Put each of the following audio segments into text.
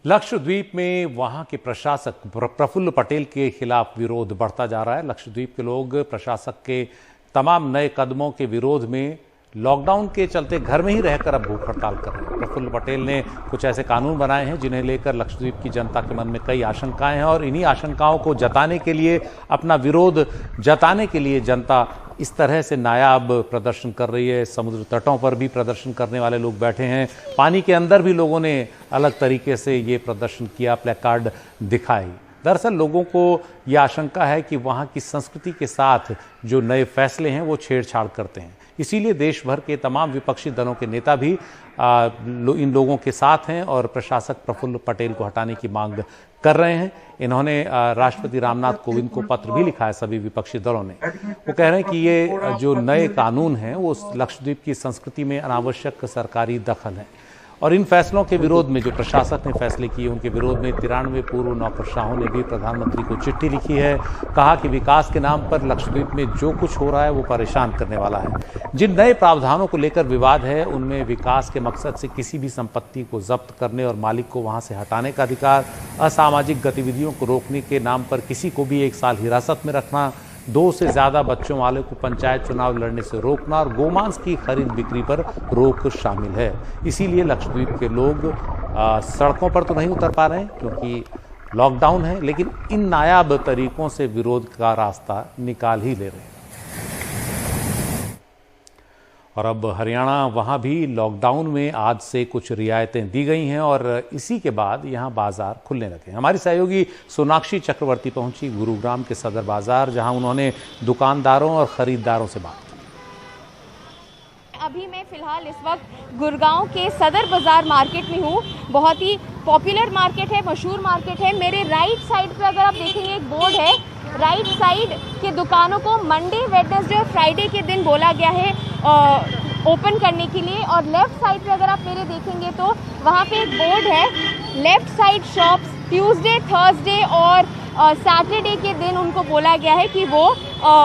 लक्षद्वीप में वहां के प्रशासक प्रफुल्ल पटेल के खिलाफ विरोध बढ़ता जा रहा है। लक्षद्वीप के लोग प्रशासक के तमाम नए कदमों के विरोध में लॉकडाउन के चलते घर में ही रहकर अब भूख हड़ताल कर रहे हैं। प्रफुल्ल पटेल ने कुछ ऐसे कानून बनाए हैं जिन्हें लेकर लक्षद्वीप की जनता के मन में कई आशंकाएं हैं और इन्हीं आशंकाओं को जताने के लिए, अपना विरोध जताने के लिए जनता इस तरह से नायाब प्रदर्शन कर रही है। समुद्र तटों पर भी प्रदर्शन करने वाले लोग बैठे हैं, पानी के अंदर भी लोगों ने अलग तरीके से ये प्रदर्शन किया, प्लेकार्ड दिखाई। दरअसल लोगों को यह आशंका है कि वहाँ की संस्कृति के साथ जो नए फैसले हैं वो छेड़छाड़ करते हैं। इसीलिए देश भर के तमाम विपक्षी दलों के नेता भी इन लोगों के साथ हैं और प्रशासक प्रफुल्ल पटेल को हटाने की मांग कर रहे हैं। इन्होंने राष्ट्रपति रामनाथ कोविंद को पत्र भी लिखा है सभी विपक्षी दलों ने। वो कह रहे हैं कि ये जो नए कानून हैं वो लक्षद्वीप की संस्कृति में अनावश्यक सरकारी दखल है और इन फैसलों के विरोध में जो प्रशासक ने फैसले किए उनके विरोध में 93 पूर्व नौकरशाहों ने भी प्रधानमंत्री को चिट्ठी लिखी है। कहा कि विकास के नाम पर लक्षद्वीप में जो कुछ हो रहा है वो परेशान करने वाला है। जिन नए प्रावधानों को लेकर विवाद है उनमें विकास के मकसद से किसी भी संपत्ति को जब्त करने और मालिक को वहां से हटाने का अधिकार, असामाजिक गतिविधियों को रोकने के नाम पर किसी को भी 1 साल हिरासत में रखना, 2 से ज्यादा बच्चों वाले को पंचायत चुनाव लड़ने से रोकना और गोमांस की खरीद बिक्री पर रोक शामिल है। इसीलिए लक्षद्वीप के लोग सड़कों पर तो नहीं उतर पा रहे हैं क्योंकि लॉकडाउन है, लेकिन इन नायाब तरीकों से विरोध का रास्ता निकाल ही ले रहे हैं। और अब हरियाणा, वहाँ भी लॉकडाउन में आज से कुछ रियायतें दी गई हैं और इसी के बाद यहाँ बाजार खुलने लगे। हमारी सहयोगी सोनाक्षी चक्रवर्ती पहुंची गुरुग्राम के सदर बाजार, जहाँ उन्होंने दुकानदारों और खरीदारों से बात की। अभी मैं फिलहाल इस वक्त गुरुग्राम के सदर बाजार मार्केट में हूँ। बहुत ही पॉपुलर मार्केट है, मशहूर मार्केट है। मेरे राइट साइड पे अगर आप देखेंगे एक बोर्ड है, राइट साइड के दुकानों को मंडे, वेडनेसडे और फ्राइडे के दिन बोला गया है ओपन करने के लिए। और लेफ्ट साइड पे अगर आप मेरे देखेंगे तो वहाँ पे एक बोर्ड है, left side shops Tuesday, Thursday और सैटरडे के दिन उनको बोला गया है कि वो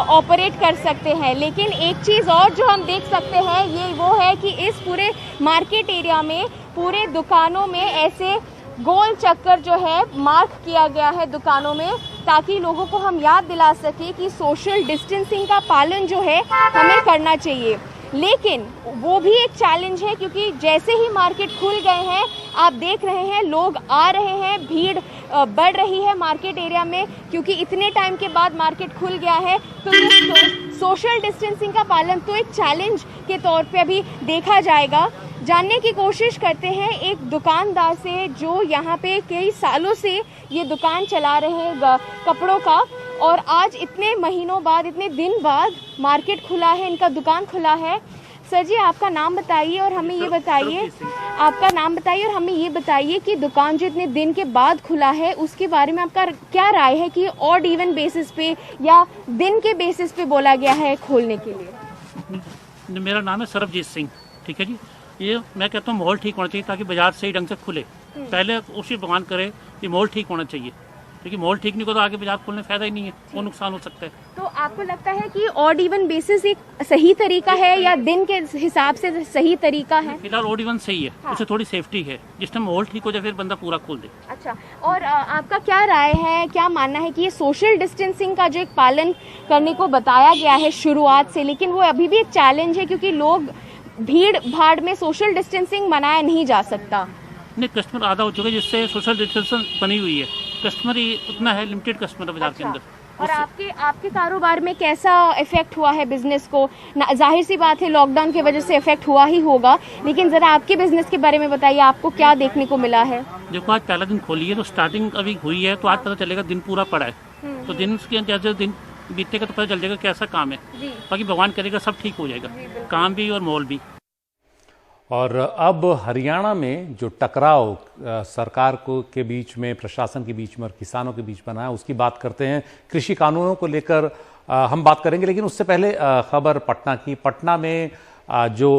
ऑपरेट कर सकते हैं। लेकिन एक चीज़ और जो हम देख सकते हैं ये वो है कि इस पूरे मार्केट एरिया में पूरे दुकानों में ऐसे गोल चक्कर जो है मार्क किया गया है दुकानों में, ताकि लोगों को हम याद दिला सके कि सोशल डिस्टेंसिंग का पालन जो है हमें करना चाहिए। लेकिन वो भी एक चैलेंज है क्योंकि जैसे ही मार्केट खुल गए हैं आप देख रहे हैं लोग आ रहे हैं, भीड़ बढ़ रही है मार्केट एरिया में क्योंकि इतने टाइम के बाद मार्केट खुल गया है। तो ये सोशल डिस्टेंसिंग का पालन तो एक चैलेंज के तौर पे अभी देखा जाएगा। जानने की कोशिश करते हैं एक दुकानदार से जो यहाँ पे कई सालों से ये दुकान चला रहे हैं कपड़ों का, और आज इतने महीनों बाद, इतने दिन बाद मार्केट खुला है, इनका दुकान खुला है। सर जी, आपका नाम बताइए और हमें ये बताइए, आपका नाम बताइए और हमें ये बताइए कि दुकान जो इतने दिन के बाद खुला है उसके बारे में आपका क्या राय है कि ऑड इवन बेसिस पे या दिन के बेसिस पे बोला गया है खोलने के लिए? मेरा नाम है सरबजीत सिंह। ठीक है जी, ये मैं कहता हूँ माहौल ठीक होना चाहिए ताकि बाजार सही ढंग से खुले। पहले उसी भगवान करे कि माहौल ठीक होना चाहिए, क्योंकि माहौल ठीक नहीं हो तो आगे बाजार खोलने फायदा ही नहीं है, वो नुकसान हो सकता है। तो आपको लगता है कि ऑड इवन बेसिस एक सही तरीका है या दिन के हिसाब से सही तरीका है? फिलहाल ऑड इवन सही है। हाँ। उससे थोड़ी सेफ्टी है, जिस टाइम माहौल ठीक हो जाए फिर बंदा पूरा खोल दे। अच्छा, और आपका क्या राय है, क्या मानना है कि ये सोशल डिस्टेंसिंग का जो एक पालन करने को बताया गया है शुरुआत से, लेकिन वो अभी भी एक चैलेंज है क्योंकि लोग भीड़ भाड़ में सोशल डिस्टेंसिंग मनाया नहीं जा सकता? नहीं, कस्टमर आधा हो चुका है जिससे सोशल डिस्टेंसिंग बनी हुई है। कस्टमर ही उतना है, लिमिटेड कस्टमर बाजार के अंदर। और आपके कारोबार में कैसा इफेक्ट हुआ है बिजनेस को? जाहिर सी बात है लॉकडाउन की वजह से इफेक्ट हुआ ही होगा, लेकिन जरा आपके बिजनेस के बारे में बताइए, आपको क्या देखने को मिला है? देखो, आज पहला दिन खोली है तो स्टार्टिंग अभी हुई है, तो आज पता चलेगा दिन पूरा पड़ा है। तो दिन के जैसे दिन बीतेगा तो पता चल जाएगा कैसा काम है। बाकी भगवान करेगा सब ठीक हो जाएगा, काम भी और माहौल भी। और अब हरियाणा में जो टकराव सरकार को के बीच में, प्रशासन के बीच में और किसानों के बीच बना है उसकी बात करते हैं। कृषि कानूनों को लेकर हम बात करेंगे, लेकिन उससे पहले खबर पटना की। पटना में जो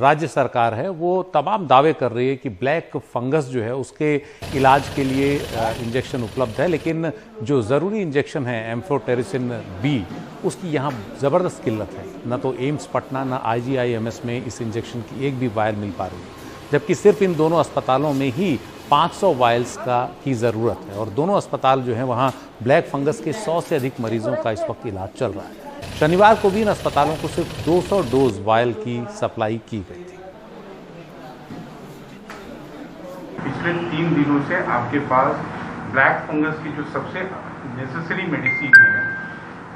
राज्य सरकार है वो तमाम दावे कर रही है कि ब्लैक फंगस जो है उसके इलाज के लिए इंजेक्शन उपलब्ध है, लेकिन जो ज़रूरी इंजेक्शन है एम्फोटेरिसिन बी उसकी यहाँ ज़बरदस्त किल्लत है। न तो एम्स पटना न IGIMS में इस इंजेक्शन की एक भी वायर मिल पा रही है, जबकि सिर्फ इन दोनों अस्पतालों में ही 500 वायल्स की ज़रूरत है और दोनों अस्पताल जो हैं वहाँ ब्लैक फंगस के 100 से अधिक मरीजों का इस वक्त इलाज चल रहा है। शनिवार को भी इन अस्पतालों को सिर्फ 200 डोज वायल की सप्लाई की गई थी। पिछले 3 दिनों से आपके पास ब्लैक फंगस की जो सबसे नेसेसरी मेडिसिन है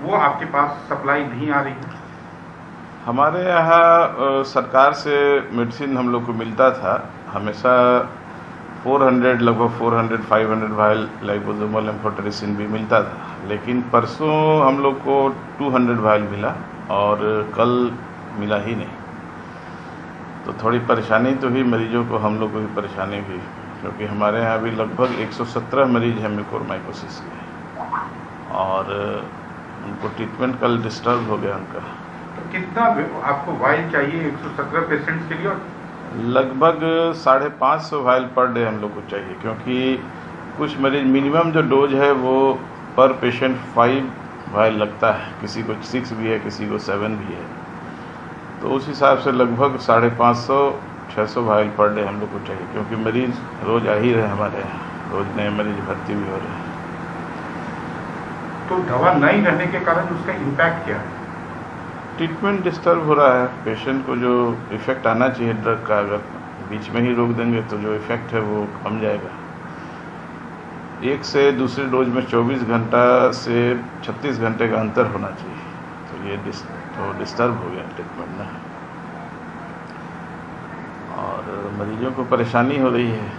वो आपके पास सप्लाई नहीं आ रही है। हमारे यहाँ सरकार से मेडिसिन हम लोग को मिलता था हमेशा 400 लगभग 400-500 वायल लाइपोसोमल एम्फोटेरिसिन भी मिलता था, लेकिन परसों हम लोग को 200 वायल मिला और कल मिला ही नहीं। तो थोड़ी परेशानी तो हुई, मरीजों को हम लोग को भी परेशानी हुई, क्योंकि हमारे यहाँ भी लगभग 117 मरीज हैं म्यूकोरमाइकोसिस के और उनको ट्रीटमेंट कल डिस्टर्ब हो गया उनका। तो कितना आपको वायल चाहिए 117 पेशेंट्स के लिए? लगभग 550 वायल पर डे हम लोग को चाहिए, क्योंकि कुछ मरीज मिनिमम जो डोज है वो पर पेशेंट 5 वायल लगता है, किसी को 6 भी है, किसी को 7 भी है। तो उस हिसाब से लगभग 550-600 वायल पर डे हम लोग को चाहिए, क्योंकि मरीज रोज आ ही रहे हमारे यहाँ, रोज नए मरीज भर्ती भी हो रहे हैं। तो दवा नहीं रहने के कारण उसका इम्पैक्ट क्या है? ट्रीटमेंट डिस्टर्ब हो रहा है। पेशेंट को जो इफेक्ट आना चाहिए ड्रग का, अगर बीच में ही रोक देंगे तो जो इफेक्ट है वो कम जाएगा। एक से दूसरे डोज में 24 घंटा से 36 घंटे का अंतर होना चाहिए, तो ये डिस्टर्ब हो गया ट्रीटमेंट ना, और मरीजों को परेशानी हो रही है।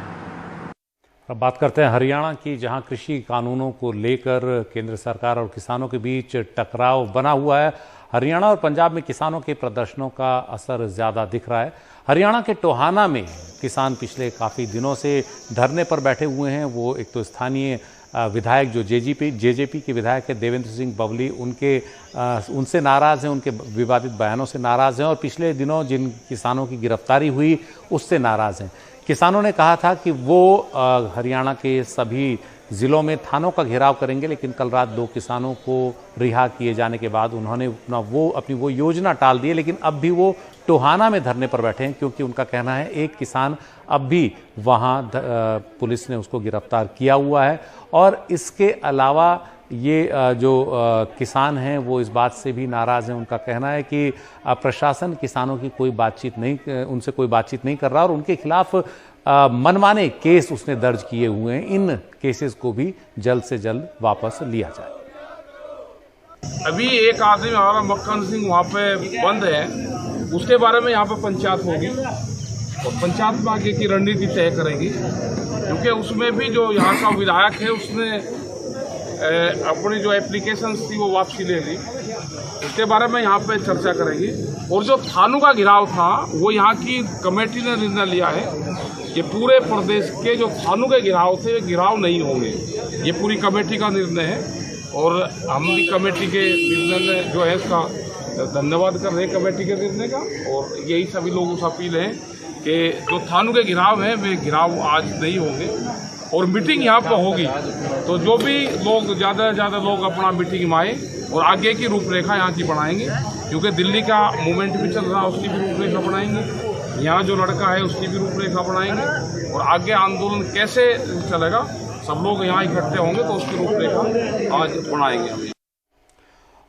अब बात करते हैं हरियाणा की, जहां कृषि कानूनों को लेकर केंद्र सरकार और किसानों के बीच टकराव बना हुआ है। हरियाणा और पंजाब में किसानों के प्रदर्शनों का असर ज़्यादा दिख रहा है। हरियाणा के टोहाना में किसान पिछले काफ़ी दिनों से धरने पर बैठे हुए हैं। वो एक तो स्थानीय विधायक जो जेजेपी के विधायक है देवेंद्र सिंह बबली, उनसे नाराज़ हैं, उनके विवादित बयानों से नाराज़ हैं और पिछले दिनों जिन किसानों की गिरफ्तारी हुई उससे नाराज़ हैं। किसानों ने कहा था कि वो हरियाणा के सभी ज़िलों में थानों का घेराव करेंगे, लेकिन कल रात 2 किसानों को रिहा किए जाने के बाद उन्होंने अपनी वो योजना टाल दी है, लेकिन अब भी वो टोहाना में धरने पर बैठे हैं, क्योंकि उनका कहना है एक किसान अब भी वहाँ पुलिस ने उसको गिरफ्तार किया हुआ है। और इसके अलावा ये जो किसान हैं वो इस बात से भी नाराज़ हैं। उनका कहना है कि प्रशासन किसानों की उनसे कोई बातचीत नहीं कर रहा और उनके खिलाफ मनमाने केस उसने दर्ज किए हुए हैं। इन केसेस को भी जल्द से जल्द वापस लिया जाए। अभी एक आदमी हमारा मक्खन सिंह वहाँ पे बंद है, उसके बारे में यहाँ पे पंचायत होगी और पंचायत में आगे की रणनीति तय करेगी, क्योंकि उसमें भी जो यहाँ का विधायक है उसने अपनी जो एप्लीकेशन थी वो वापसी ले ली, उसके बारे में यहाँ पे चर्चा करेंगे। और जो थानों का घेराव था वो यहाँ की कमेटी ने निर्णय लिया है कि पूरे प्रदेश के जो थानों के घेराव थे वे घेराव नहीं होंगे। ये पूरी कमेटी का निर्णय है और हम भी कमेटी के निर्णय जो है इसका धन्यवाद कर रहे हैं कमेटी के निर्णय का। और यही सभी लोगों से अपील है कि जो थानों के घेराव हैं वे घेराव आज नहीं होंगे और मीटिंग यहाँ पर होगी, तो जो भी लोग ज़्यादा से ज़्यादा लोग अपना मीटिंग में आए और आगे की रूपरेखा यहाँ की बनाएंगे, क्योंकि दिल्ली का मूवमेंट भी चल रहा है, उसकी भी रूपरेखा बनाएंगे, यहाँ जो लड़का है उसकी भी रूपरेखा बनाएंगे और आगे आंदोलन कैसे चलेगा सब लोग यहाँ इकट्ठे होंगे तो उसकी रूपरेखा आज बनाएंगे हम।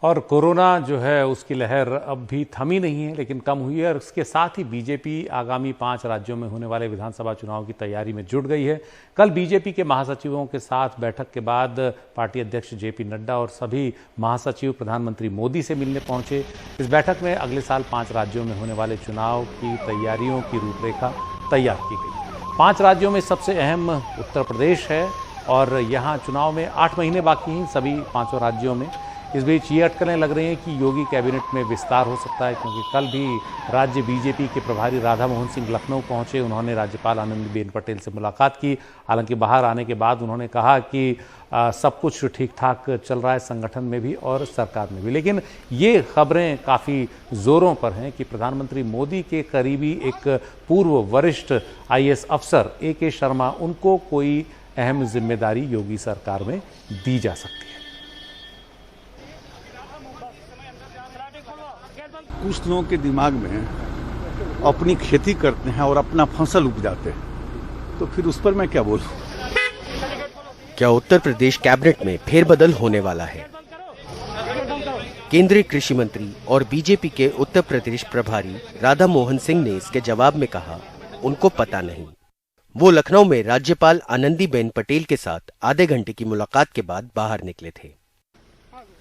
और कोरोना जो है उसकी लहर अब भी थमी नहीं है, लेकिन कम हुई है और इसके साथ ही बीजेपी आगामी 5 राज्यों में होने वाले विधानसभा चुनाव की तैयारी में जुट गई है। कल बीजेपी के महासचिवों के साथ बैठक के बाद पार्टी अध्यक्ष जेपी नड्डा और सभी महासचिव प्रधानमंत्री मोदी से मिलने पहुंचे। इस बैठक में अगले साल 5 राज्यों में होने वाले चुनाव की तैयारियों की रूपरेखा तैयार की गई। 5 राज्यों में सबसे अहम उत्तर प्रदेश है और यहाँ चुनाव में 8 महीने बाकी हैं सभी 5 राज्यों में। इस बीच ये अटकलें लग रही हैं कि योगी कैबिनेट में विस्तार हो सकता है, क्योंकि कल भी राज्य बीजेपी के प्रभारी राधा मोहन सिंह लखनऊ पहुंचे। उन्होंने राज्यपाल आनंदीबेन पटेल से मुलाकात की। हालांकि बाहर आने के बाद उन्होंने कहा कि सब कुछ ठीक ठाक चल रहा है संगठन में भी और सरकार में भी, लेकिन ये खबरें काफ़ी ज़ोरों पर हैं कि प्रधानमंत्री मोदी के करीबी एक पूर्व वरिष्ठ IAS अफसर AK शर्मा, उनको कोई अहम जिम्मेदारी योगी सरकार में दी जा सकती है। कुछ लोगों के दिमाग में अपनी खेती करते हैं और अपना फसल उपजाते हैं, तो फिर उस पर मैं क्या बोलूं। क्या उत्तर प्रदेश कैबिनेट में फेरबदल होने वाला है? केंद्रीय कृषि मंत्री और बीजेपी के उत्तर प्रदेश प्रभारी राधा मोहन सिंह ने इसके जवाब में कहा, उनको पता नहीं। वो लखनऊ में राज्यपाल आनंदीबेन पटेल के साथ आधे घंटे की मुलाकात के बाद बाहर निकले थे।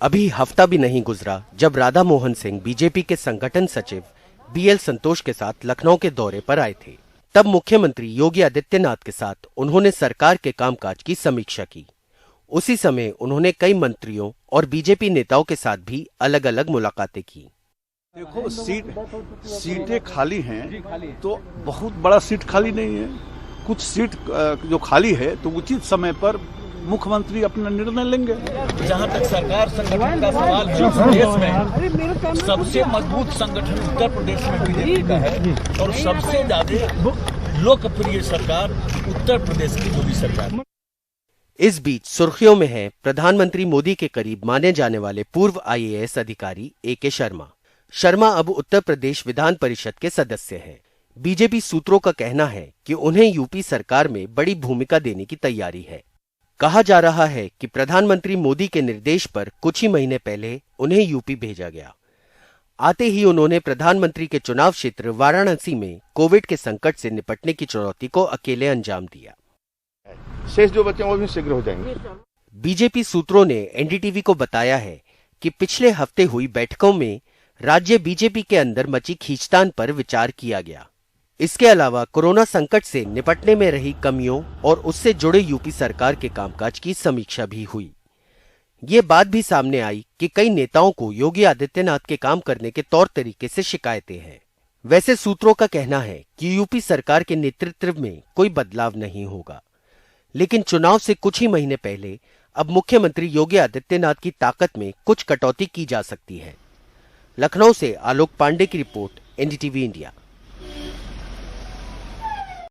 अभी हफ्ता भी नहीं गुजरा जब राधा मोहन सिंह बीजेपी के संगठन सचिव BL संतोष के साथ लखनऊ के दौरे पर आए थे। तब मुख्यमंत्री योगी आदित्यनाथ के साथ उन्होंने सरकार के कामकाज की समीक्षा की। उसी समय उन्होंने कई मंत्रियों और बीजेपी नेताओं के साथ भी अलग अलग मुलाकातें की। देखो, सीटें खाली हैं तो बहुत बड़ा सीट खाली नहीं है। कुछ सीट जो खाली है तो उचित समय पर मुख्यमंत्री अपना निर्णय लेंगे। जहाँ तक सरकार संगठन का सवाल है, देश में सबसे मजबूत संगठन उत्तर प्रदेश में बीजेपी का है और सबसे ज्यादा लोकप्रिय सरकार उत्तर प्रदेश की मोदी सरकार। इस बीच सुर्खियों में है प्रधानमंत्री मोदी के करीब माने जाने वाले पूर्व IAS अधिकारी AK शर्मा। शर्मा अब उत्तर प्रदेश विधान परिषद के सदस्य हैं। बीजेपी सूत्रों का कहना है कि उन्हें यूपी सरकार में बड़ी भूमिका देने की तैयारी है। कहा जा रहा है कि प्रधानमंत्री मोदी के निर्देश पर कुछ ही महीने पहले उन्हें यूपी भेजा गया। आते ही उन्होंने प्रधानमंत्री के चुनाव क्षेत्र वाराणसी में कोविड के संकट से निपटने की चुनौती को अकेले अंजाम दिया। शेष जो बच्चे वो भी शीघ्र हो जाएंगे। बीजेपी सूत्रों ने NDTV को बताया है कि पिछले हफ्ते हुई बैठकों में राज्य बीजेपी के अंदर मची खींचतान पर विचार किया गया। इसके अलावा कोरोना संकट से निपटने में रही कमियों और उससे जुड़े यूपी सरकार के कामकाज की समीक्षा भी हुई। ये बात भी सामने आई कि कई नेताओं को योगी आदित्यनाथ के काम करने के तौर तरीके से शिकायतें हैं। वैसे सूत्रों का कहना है कि यूपी सरकार के नेतृत्व में कोई बदलाव नहीं होगा, लेकिन चुनाव से कुछ ही महीने पहले अब मुख्यमंत्री योगी आदित्यनाथ की ताकत में कुछ कटौती की जा सकती है। लखनऊ से आलोक पांडे की रिपोर्ट, NDTV इंडिया।